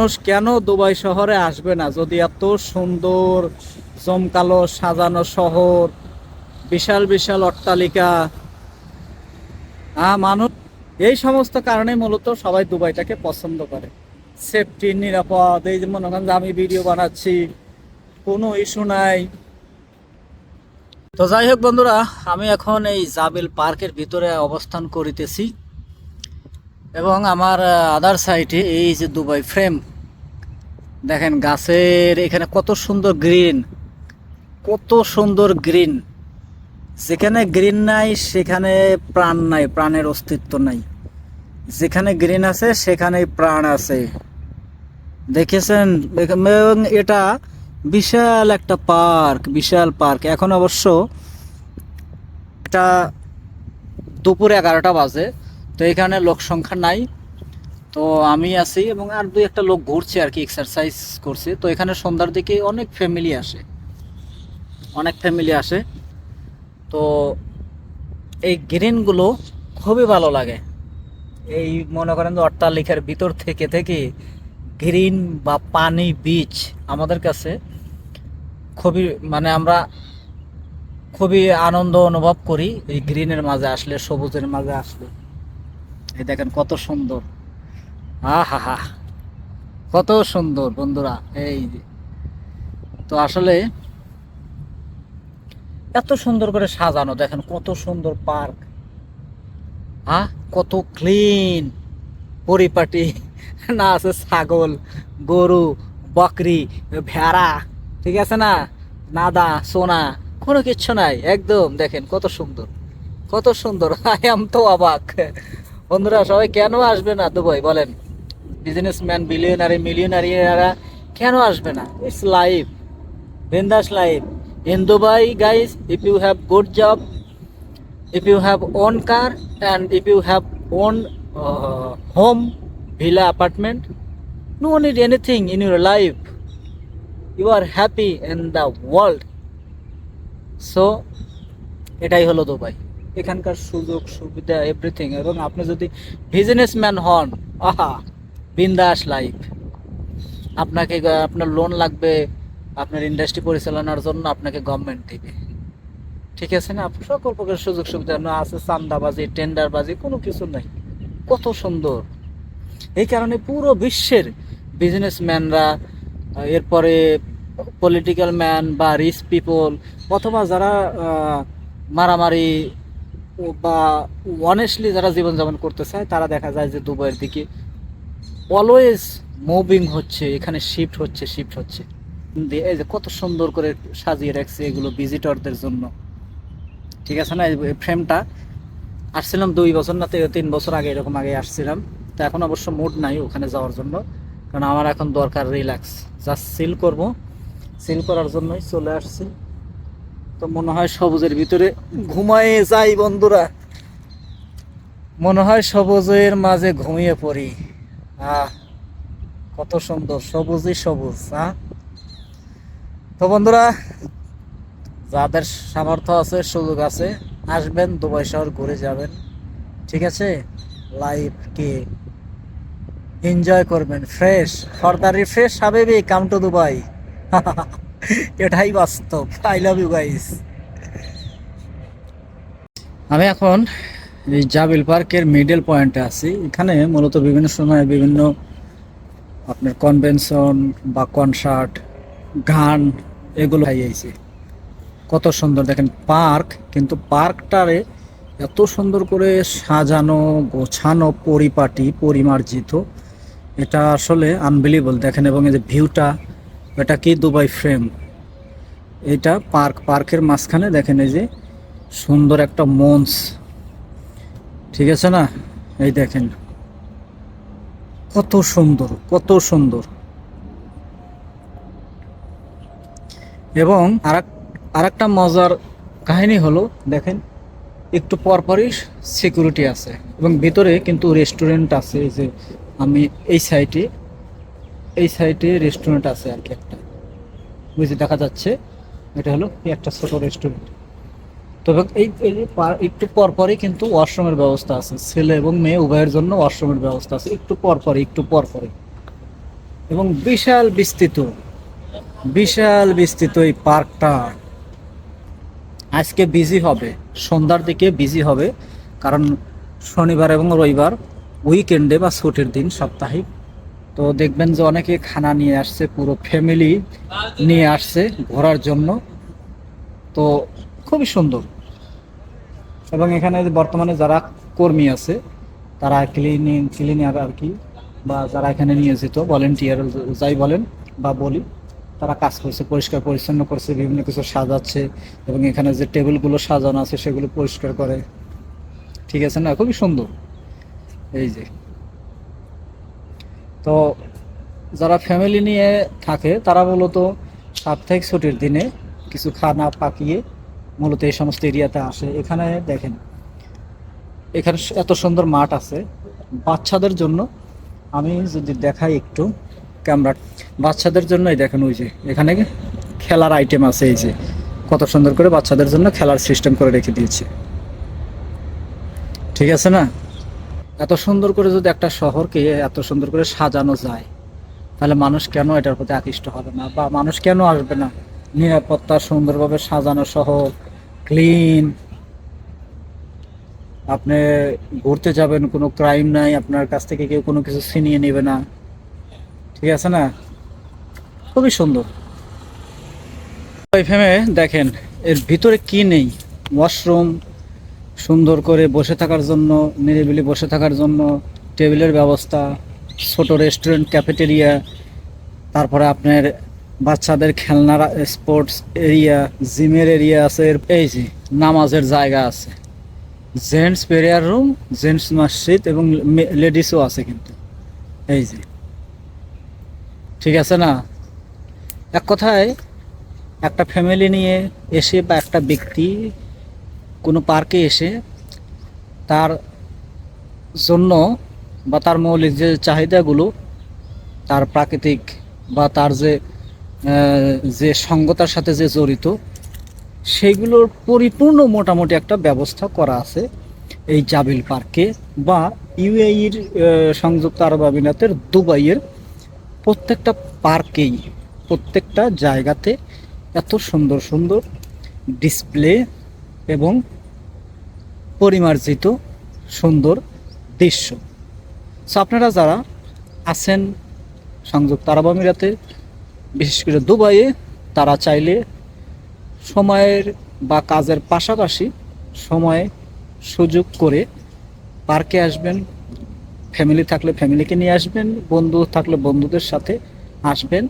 মানুষ কেন দুবাই শহরে আসবে না যদি এত সুন্দর জমকালো সাজানো শহর, বিশাল বিশাল অট্টালিকা। মানুষ এই সমস্ত কারণে মূলত সবাই দুবাইটাকে পছন্দ করে। সেফটি, নিরাপদ, এই যে মনে করেন যে আমি ভিডিও বানাচ্ছি, কোনো ইস্যু নাই। তো যাই হোক বন্ধুরা, আমি এখন এই জাবিল পার্কের ভিতরে অবস্থান করিতেছি এবং আমার আদার সাইডে এই যে দুবাই ফ্রেম দেখেন, গাছের এখানে কত সুন্দর গ্রিন, কত সুন্দর গ্রিন। যেখানে গ্রিন নাই সেখানে প্রাণ নাই, প্রাণের অস্তিত্ব নাই। যেখানে গ্রিন আছে সেখানেই প্রাণ আছে। দেখেছেন? এবং এটা বিশাল একটা পার্ক, বিশাল পার্ক। এখন অবশ্য এটা দুপুর 11টা বাজে, তো এখানে লোক সংখ্যা নাই। তো আমি আছি এবং আর দুই একটা লোক ঘুরছে আর কি, এক্সারসাইজ করছে। তো এখানে সন্ধ্যার দিকে অনেক ফ্যামিলি আসে, অনেক ফ্যামিলি আসে। তো এই গ্রিনগুলো খুবই ভালো লাগে। এই মনে করেন যে অট্টালিকার ভিতর থেকে থেকে গ্রিন বা পানি, বিচ আমাদের কাছে খুবই, মানে আমরা খুবই আনন্দ অনুভব করি এই গ্রিনের মাঝে আসলে, সবুজের মাঝে আসলে। এই দেখেন কত সুন্দর, হা হা, কত সুন্দর বন্ধুরা। এই তো আসলে এত সুন্দর করে সাজানো, দেখেন কত সুন্দর পার্ক। কত ক্লিন, পরিপাটি। না আছে ছাগল, গরু, বকরি, ভেড়া, ঠিক আছে না, নাদা সোনা, কোনো কিচ্ছু নাই। একদম দেখেন কত সুন্দর, কত সুন্দর। আই এম তো অবাক। বন্ধুরা সবাই কেন আসবে না দুবাই বলেন? বিজনেসম্যান, বিলিয়নারি, মিলিয়নারিরা কেন আসবে না? ইটস লাইফ, বিন্দাস life in Dubai, guys. If you have good job, if you have own car, and if you have own home, villa, apartment, no need anything in your life. You are happy in the world. So এটাই হলো Dubai. এখানকার সুযোগ সুবিধা, everything. এবং আপনি যদি businessman হন, বিন্দাস লাইফ। আপনাকে আপনার লোন লাগবে, আপনার ইন্ডাস্ট্রি পরিচালনার জন্য আপনাকে গভর্নমেন্ট দিবে, ঠিক আছে না? সকল প্রকার সুযোগ সুবিধা না আছে, চান্দাবাজি, টেন্ডারবাজি কোনো কিছু নাই। কত সুন্দর। এই কারণে পুরো বিশ্বের বিজনেসম্যানরা, এরপরে পলিটিক্যাল ম্যান বা রিচ পিপল, অথবা যারা মারামারি বা অনেস্টলি যারা জীবনযাপন করতে চায়, তারা দেখা যায় যে দুবাইয়ের দিকে অলওয়েজ মুভিং হচ্ছে, এখানে শিফট হচ্ছে, শিফট হচ্ছে। এই যে কত সুন্দর করে সাজিয়ে রাখছে এগুলো ভিজিটরদের জন্য, ঠিক আছে না? এই ফ্রেমটা আসছিলাম 2 বছর না 3 বছর আগে, এরকম আগে আসছিলাম। তো এখন অবশ্য মুড নাই ওখানে যাওয়ার জন্য, কারণ আমার এখন দরকার রিল্যাক্স, জাস্ট চিল করব। চিল করার জন্যই চলে আসছি। তো মনে হয় সবুজের ভিতরে ঘুমায়ে যাই বন্ধুরা, মনে হয় সবুজের মাঝে ঘুমিয়ে পড়ি। কত সুন্দর, সবুজই সবুজ। তো বন্ধুরা, যাদের সামর্থ্য আছে, সুযোগ আছে, আসবেন দুবাই শহর, ঘুরে যাবেন, ঠিক আছে? লাইফকে এনজয় করবেন, ফ্রেশ ফর দ্য রিফ্রেশ হাবিবি, কাম টু দুবাই। এটাই বাস্তব। I love you guys. আমি এখন এই জাবিল পার্কের মিডল পয়েন্টে আছি। এখানে মূলত বিভিন্ন সময় বিভিন্ন আপনার কনভেনশন বা কনসার্ট, গান, এগুলো হয়েছে। কত সুন্দর দেখেন পার্ক, কিন্তু পার্কটারে এত সুন্দর করে সাজানো, গোছানো, পরিপাটি, পরিমার্জিত, এটা আসলে আনবিলিভেবল। দেখেন, এবং এই যে ভিউটা, এটা কি দুবাই ফ্রেম, এটা পার্ক, পার্কের মাঝখানে দেখেন এই যে সুন্দর একটা মঞ্চ, ঠিক আছে না? এই দেখেন কত সুন্দর, কত সুন্দর। এবং আরেকটা মজার কাহিনী হলো, দেখেন একটু পরপরই সিকিউরিটি আছে, এবং ভিতরে কিন্তু রেস্টুরেন্ট আছে। এই যে আমি এই সাইডে রেস্টুরেন্ট আছে আর কি একটা, বুঝে দেখা যাচ্ছে, এটা হলো একটা ছোট রেস্টুরেন্ট। তবে এই যে একটু পরপরই কিন্তু ওয়াশরুমের ব্যবস্থা আছে, ছেলে এবং মেয়ে উভয়ের জন্য ওয়াশরুমের ব্যবস্থা আছে, একটু পরপরই, একটু পরপরই। এবং বিশাল বিস্তৃত, বিশাল বিস্তৃত এই পার্কটা। আজকে বিজি হবে, সন্ধ্যার দিকে বিজি হবে, কারণ শনিবার এবং রবিবার উইকেন্ডে বা ছুটির দিন, সাপ্তাহিক। তো দেখবেন যে অনেকে খানা নিয়ে আসছে, পুরো ফ্যামিলি নিয়ে আসছে ঘোরার জন্য। তো খুবই সুন্দর। এবং এখানে যে বর্তমানে যারা কর্মী আছে, তারা ক্লিনার আর কি, বা যারা এখানে নিয়োজিত ভলেন্টিয়ার যাই বলেন বা বলি, তারা কাজ করছে, পরিষ্কার পরিচ্ছন্ন করছে, বিভিন্ন কিছু সাজাচ্ছে, এবং এখানে যে টেবিলগুলো সাজানো আছে সেগুলো পরিষ্কার করে। ঠিক আছে না, খুবই সুন্দর। এই যে, তো যারা ফ্যামিলি নিয়ে থাকে তারা মূলত সাপ্তাহিক ছুটির দিনে কিছু খানা পাকিয়ে মূলত এই সমস্ত এরিয়াতে আসে। এখানে দেখেন, এখানে এত সুন্দর মাঠ আছে বাচ্চাদের জন্য। আমি যদি দেখাই একটু ক্যামেরা, বাচ্চাদের জন্য এই দেখেন, ওই যে এখানে খেলার আইটেম আছে, এই যে কত সুন্দর করে বাচ্চাদের জন্য খেলার সিস্টেম করে রেখে দিয়েছে। ঠিক আছে না, এত সুন্দর করে যদি একটা শহরকে এত সুন্দর করে সাজানো যায়, তাহলে মানুষ কেন এটার প্রতি আকৃষ্ট হবে না, বা মানুষ কেন আসবে না? নিরাপত্তা, সুন্দরভাবে সাজানো শহর, ক্লিন, আপনি ঘুরতে যাবেন, কোনো ক্রাইম নাই, আপনার কাছ থেকে কেউ কোনো কিছু ছিনিয়ে নেবে না। ঠিক আছে না, খুবই সুন্দর। এফএমে দেখেন এর ভিতরে কি নেই, ওয়াশরুম, সুন্দর করে বসে থাকার জন্য, নিরিবিলি বসে থাকার জন্য টেবিলের ব্যবস্থা, ছোট রেস্টুরেন্ট, ক্যাফেটেরিয়া, তারপরে আপনার বাচ্চাদের খেলনার স্পোর্টস এরিয়া, জিমের এরিয়া আছে, এই যে নামাজের জায়গা আছে, জেন্টস প্রেয়ার রুম, জেন্টস মসজিদ, এবং লেডিসও আছে কিন্তু। এই যে, ঠিক আছে না, এক কথায় একটা ফ্যামিলি নিয়ে এসে বা একটা ব্যক্তি কোনো পার্কে এসে তার জন্য বা তার মৌলিক যে চাহিদাগুলো, তার প্রাকৃতিক বা তার যে সঙ্গতার সাথে যে জড়িত, সেইগুলোর পরিপূর্ণ মোটামুটি একটা ব্যবস্থা করা আছে এই জাবিল পার্কে, বা ইউএইর সংযুক্ত আরব আমিরাতের দুবাইয়ের প্রত্যেকটা পার্কেই, প্রত্যেকটা জায়গাতে এত সুন্দর সুন্দর ডিসপ্লে এবং পরিমার্জিত সুন্দর দৃশ্য। সো আপনারা যারা আছেন সংযুক্ত আরব আমিরাতে, বিশেষ করে দুবাইয়ে, তারা চাইলে সময়ের বা কাজের পাশাপাশি সময় সুযোগ করে পার্কে আসবেন। ফ্যামিলি থাকলে ফ্যামিলিকে নিয়ে আসবেন, বন্ধু থাকলে বন্ধুদের সাথে আসবেন,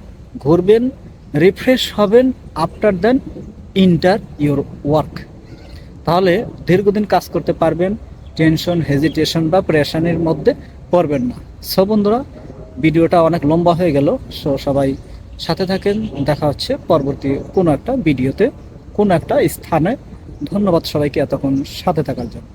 ঘুরবেন, রিফ্রেশ হবেন after then enter your work. তাহলে দীর্ঘদিন কাজ করতে পারবেন, টেনশন, হেজিটেশন বা প্রেশানের মধ্যে পড়বেন না। সো বন্ধুরা, ভিডিওটা অনেক লম্বা হয়ে গেল, সো সবাই সাথে থাকেন। দেখা হচ্ছে পরবর্তী কোনো একটা ভিডিওতে, কোনো একটা স্থানে। ধন্যবাদ সবাইকে এতক্ষণ সাথে থাকার জন্য।